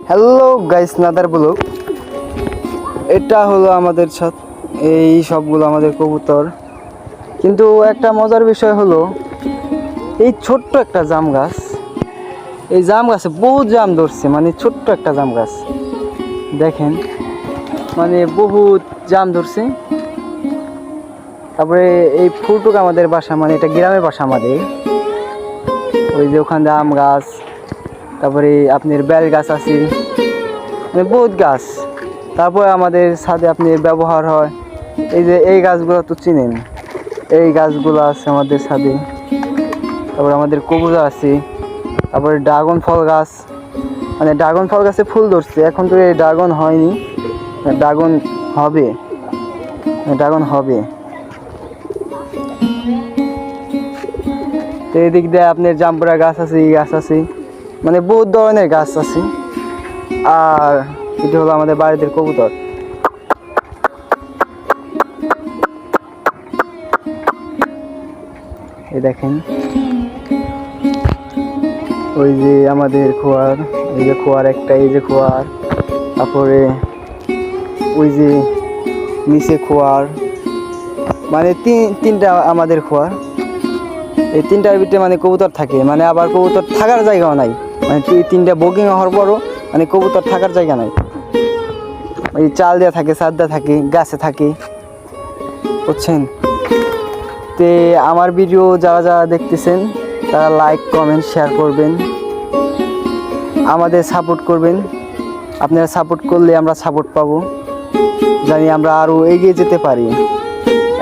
Hello guys, another blog. এটা হলো আমাদের ছাদ, এই সবগুলো আমাদের কবুতর। কিন্তু একটা মজার বিষয় হলো এই ছোট্ট একটা জাম গাছ, এই জাম গাছে বহু জাম ধরছে। মানে ছোট্ট একটা জাম গাছ, দেখেন, মানে বহুত জাম ধরছে। তারপরে এই ফুলটুক আমাদের বাসা, মানে এটা গ্রামের বাসা আমাদের। ওই যে ওখানে আম গাছ, তারপরে আপনার বেল গাছ আছে, মানে বহুত গাছ। তারপরে আমাদের ছাদে আপনি ব্যবহার হয় এই যে এই গাছগুলো তো চিনেন, এই গাছগুলো আছে আমাদের ছাদে। তারপরে আমাদের কবুতর আছে, তারপরে ড্রাগন ফল গাছ, মানে ড্রাগন ফল গাছে ফুল ধরছে। এখন তো এই ড্রাগন হয়নি, ড্রাগন হবে, ড্রাগন হবে। তো এদিক দিয়ে আপনার জাম্পুরা গাছ আছে, এই গাছ আছে, মানে বহুত ধরনের গাছ আছে। আর এটা হলো আমাদের বাড়িতে কবুতর। এই দেখেন, ওই যে আমাদের খোয়ার, এই যে খোয়ার একটা, এই যে খোয়ার, তারপরে ওই যে নিচে খোয়ার, মানে তিনটা আমাদের খোয়ার। এই তিনটার ভিতরে মানে কবুতর থাকে, মানে আবার কবুতর থাকার জায়গাও নাই। মানে তিনটা বুকিং হওয়ার পরও মানে কবুতর থাকার জায়গা নাই। ওই চাল দেওয়া থাকে, ছাদ দেওয়া থাকে, গাছে থাকে, বুঝছেন। তে আমার ভিডিও যারা যারা দেখতেছেন তারা লাইক কমেন্ট শেয়ার করবেন, আমাদের সাপোর্ট করবেন। আপনারা সাপোর্ট করলে আমরা সাপোর্ট পাবো, জানি আমরা আরও এগিয়ে যেতে পারি।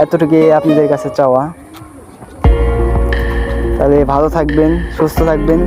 এতটুকু আপনাদের কাছে চাওয়া। তাহলে ভালো থাকবেন, সুস্থ থাকবেন।